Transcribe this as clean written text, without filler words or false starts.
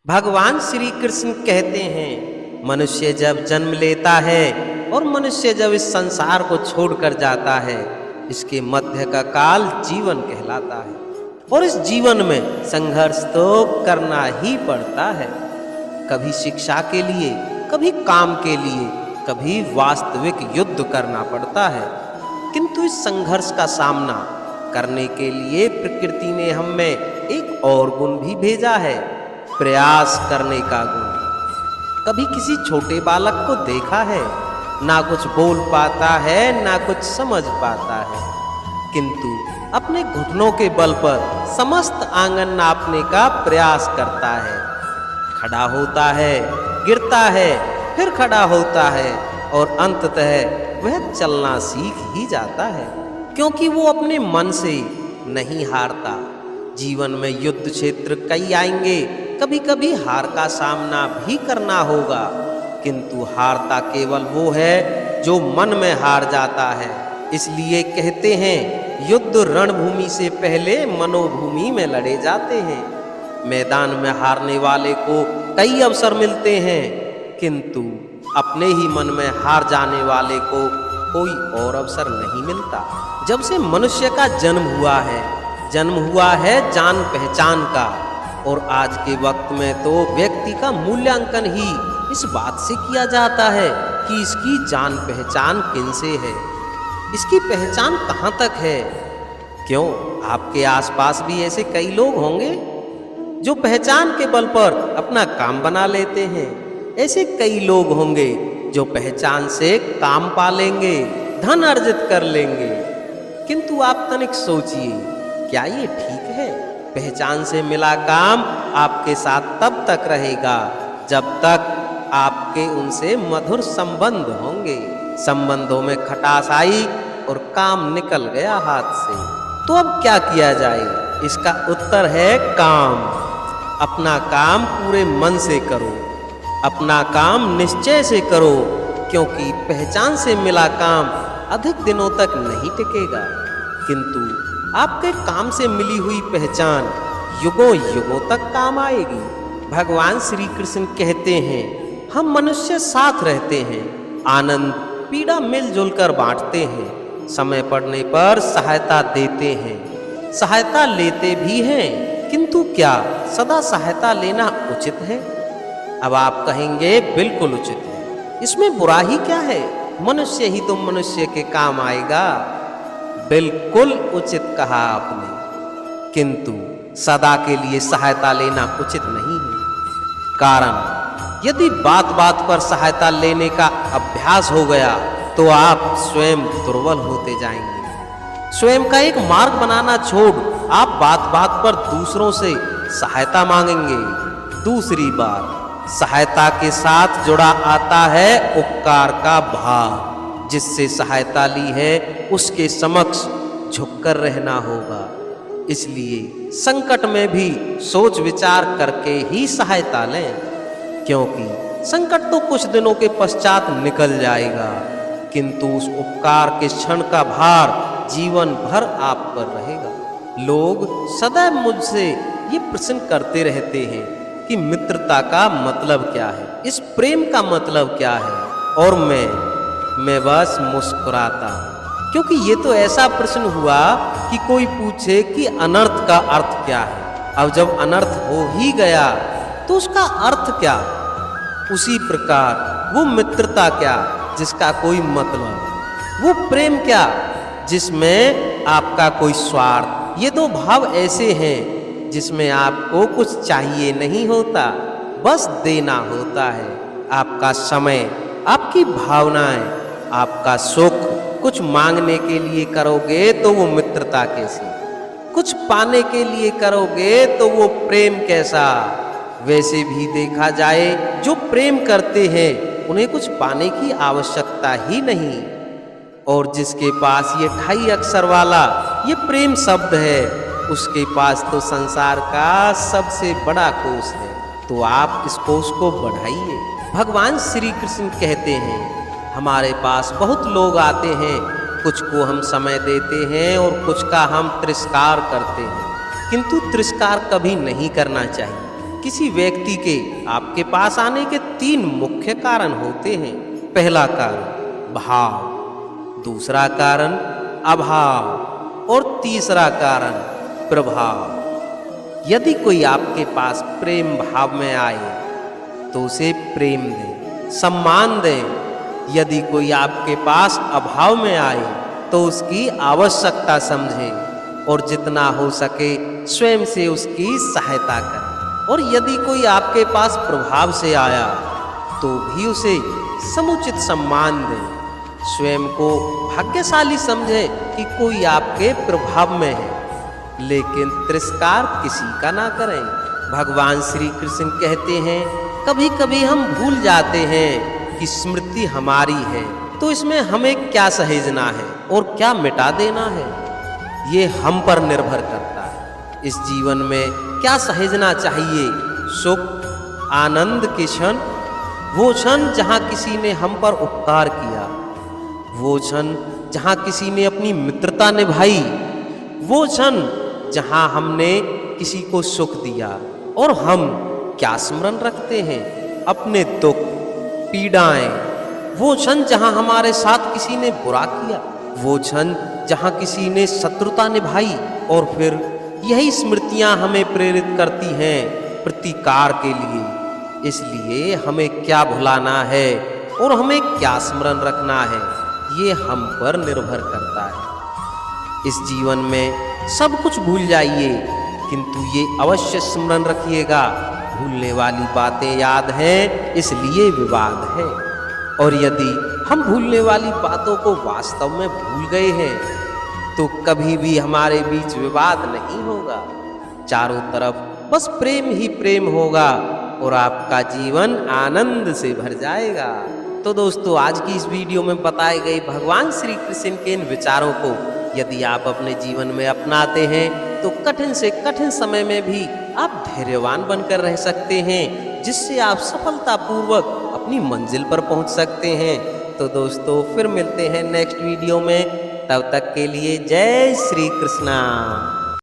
भगवान श्री कृष्ण कहते हैं मनुष्य जब जन्म लेता है और मनुष्य जब इस संसार को छोड़कर जाता है, इसके मध्य का काल जीवन कहलाता है। और इस जीवन में संघर्ष तो करना ही पड़ता है, कभी शिक्षा के लिए, कभी काम के लिए, कभी वास्तविक युद्ध करना पड़ता है। किंतु इस संघर्ष का सामना करने के लिए प्रकृति ने हम में एक और गुण भी भेजा है, प्रयास करने का गुण। कभी किसी छोटे बालक को देखा है, ना कुछ बोल पाता है ना कुछ समझ पाता है, किंतु अपने घुटनों के बल पर समस्त आंगन नापने का प्रयास करता है। खड़ा होता है, गिरता है, फिर खड़ा होता है और अंततः वह चलना सीख ही जाता है, क्योंकि वो अपने मन से नहीं हारता। जीवन में युद्ध क्षेत्र कई आएंगे, कभी कभी हार का सामना भी करना होगा, किंतु हारता केवल वो है जो मन में हार जाता है। इसलिए कहते हैं युद्ध रणभूमि से पहले मनोभूमि में लड़े जाते हैं। मैदान में हारने वाले को कई अवसर मिलते हैं, किंतु अपने ही मन में हार जाने वाले को कोई और अवसर नहीं मिलता। जब से मनुष्य का जन्म हुआ है जान पहचान का, और आज के वक्त में तो व्यक्ति का मूल्यांकन ही इस बात से किया जाता है कि इसकी जान पहचान किनसे है, इसकी पहचान कहाँ तक है। क्यों, आपके आसपास भी ऐसे कई लोग होंगे जो पहचान के बल पर अपना काम बना लेते हैं। ऐसे कई लोग होंगे जो पहचान से काम पा लेंगे, धन अर्जित कर लेंगे। किंतु आप तनिक सोचिए, क्या ये ठीक है? पहचान से मिला काम आपके साथ तब तक रहेगा जब तक आपके उनसे मधुर संबंध होंगे। संबंधों में खटास आई और काम निकल गया हाथ से, तो अब क्या किया जाए? इसका उत्तर है काम। अपना काम पूरे मन से करो, अपना काम निश्चय से करो, क्योंकि पहचान से मिला काम अधिक दिनों तक नहीं टिकेगा, किंतु आपके काम से मिली हुई पहचान युगों युगों तक काम आएगी। भगवान श्री कृष्ण कहते हैं हम मनुष्य साथ रहते हैं, आनंद पीड़ा मिलजुल कर बांटते हैं, समय पड़ने पर सहायता देते हैं, सहायता लेते भी हैं, किंतु क्या सदा सहायता लेना उचित है? अब आप कहेंगे बिल्कुल उचित है, इसमें बुरा ही क्या है, मनुष्य ही तो मनुष्य के काम आएगा। बिल्कुल उचित कहा आपने, किंतु सदा के लिए सहायता लेना उचित नहीं है। कारण यदि बात बात पर सहायता लेने का अभ्यास हो गया तो आप स्वयं दुर्बल होते जाएंगे। स्वयं का एक मार्ग बनाना छोड़ आप बात बात पर दूसरों से सहायता मांगेंगे। दूसरी बात, सहायता के साथ जुड़ा आता है उपकार का भाव। जिससे सहायता ली है उसके समक्ष झुककर रहना होगा। इसलिए संकट में भी सोच विचार करके ही सहायता लें, क्योंकि संकट तो कुछ दिनों के पश्चात निकल जाएगा, किंतु उस उपकार के क्षण का भार जीवन भर आप पर रहेगा। लोग सदैव मुझसे ये प्रश्न करते रहते हैं कि मित्रता का मतलब क्या है, इस प्रेम का मतलब क्या है, और मैं बस मुस्कुराता, क्योंकि ये तो ऐसा प्रश्न हुआ कि कोई पूछे कि अनर्थ का अर्थ क्या है। अब जब अनर्थ हो ही गया तो उसका अर्थ क्या? उसी प्रकार वो मित्रता क्या जिसका कोई मतलब, वो प्रेम क्या जिसमें आपका कोई स्वार्थ। ये दो भाव ऐसे हैं जिसमें आपको कुछ चाहिए नहीं होता, बस देना होता है। आपका समय, आपकी भावनाएं, आपका सुख कुछ मांगने के लिए करोगे तो वो मित्रता कैसी, कुछ पाने के लिए करोगे तो वो प्रेम कैसा। वैसे भी देखा जाए जो प्रेम करते हैं उन्हें कुछ पाने की आवश्यकता ही नहीं, और जिसके पास ये 2.5 अक्षर वाला ये प्रेम शब्द है उसके पास तो संसार का सबसे बड़ा कोष है। तो आप इस कोष को बढ़ाइए। भगवान श्री कृष्ण कहते हैं हमारे पास बहुत लोग आते हैं, कुछ को हम समय देते हैं और कुछ का हम तिरस्कार करते हैं, किंतु तिरस्कार कभी नहीं करना चाहिए। किसी व्यक्ति के आपके पास आने के 3 मुख्य कारण होते हैं। पहला कारण भाव, दूसरा कारण अभाव और तीसरा कारण प्रभाव। यदि कोई आपके पास प्रेम भाव में आए तो उसे प्रेम दें, सम्मान दें। यदि कोई आपके पास अभाव में आए तो उसकी आवश्यकता समझें और जितना हो सके स्वयं से उसकी सहायता करें। और यदि कोई आपके पास प्रभाव से आया तो भी उसे समुचित सम्मान दें। स्वयं को भाग्यशाली समझे कि कोई आपके प्रभाव में है, लेकिन तिरस्कार किसी का ना करें। भगवान श्री कृष्ण कहते हैं, कभी कभी हम भूल जाते हैं कि स्मृति हमारी है, तो इसमें हमें क्या सहेजना है और क्या मिटा देना है, ये हम पर निर्भर करता है। इस जीवन में क्या सहेजना चाहिए? सुख, आनंद के क्षण, वो क्षण जहाँ किसी ने हम पर उपकार किया, वो क्षण जहाँ किसी ने अपनी मित्रता निभाई, वो क्षण जहाँ हमने किसी को सुख दिया। और हम क्या स्मरण रखते हैं? अपने दुख, पीड़ाएं, वो क्षण जहाँ हमारे साथ किसी ने बुरा किया, वो क्षण जहाँ किसी ने शत्रुता निभाई। और फिर यही स्मृतियाँ हमें प्रेरित करती हैं प्रतिकार के लिए। इसलिए हमें क्या भुलाना है और हमें क्या स्मरण रखना है, ये हम पर निर्भर करता है। इस जीवन में सब कुछ भूल जाइए, किंतु ये अवश्य स्मरण रखिएगा, भूलने वाली बातें याद हैं इसलिए विवाद है। और यदि हम भूलने वाली बातों को वास्तव में भूल गए हैं तो कभी भी हमारे बीच विवाद नहीं होगा। चारों तरफ बस प्रेम ही प्रेम होगा और आपका जीवन आनंद से भर जाएगा। तो दोस्तों, आज की इस वीडियो में बताए गए भगवान श्री कृष्ण के इन विचारों को यदि आप अपने जीवन में अपनाते हैं तो कठिन से कठिन समय में भी आप धैर्यवान बनकर रह सकते हैं, जिससे आप सफलतापूर्वक अपनी मंजिल पर पहुंच सकते हैं। तो दोस्तों, फिर मिलते हैं नेक्स्ट वीडियो में। तब तक के लिए जय श्री कृष्णा।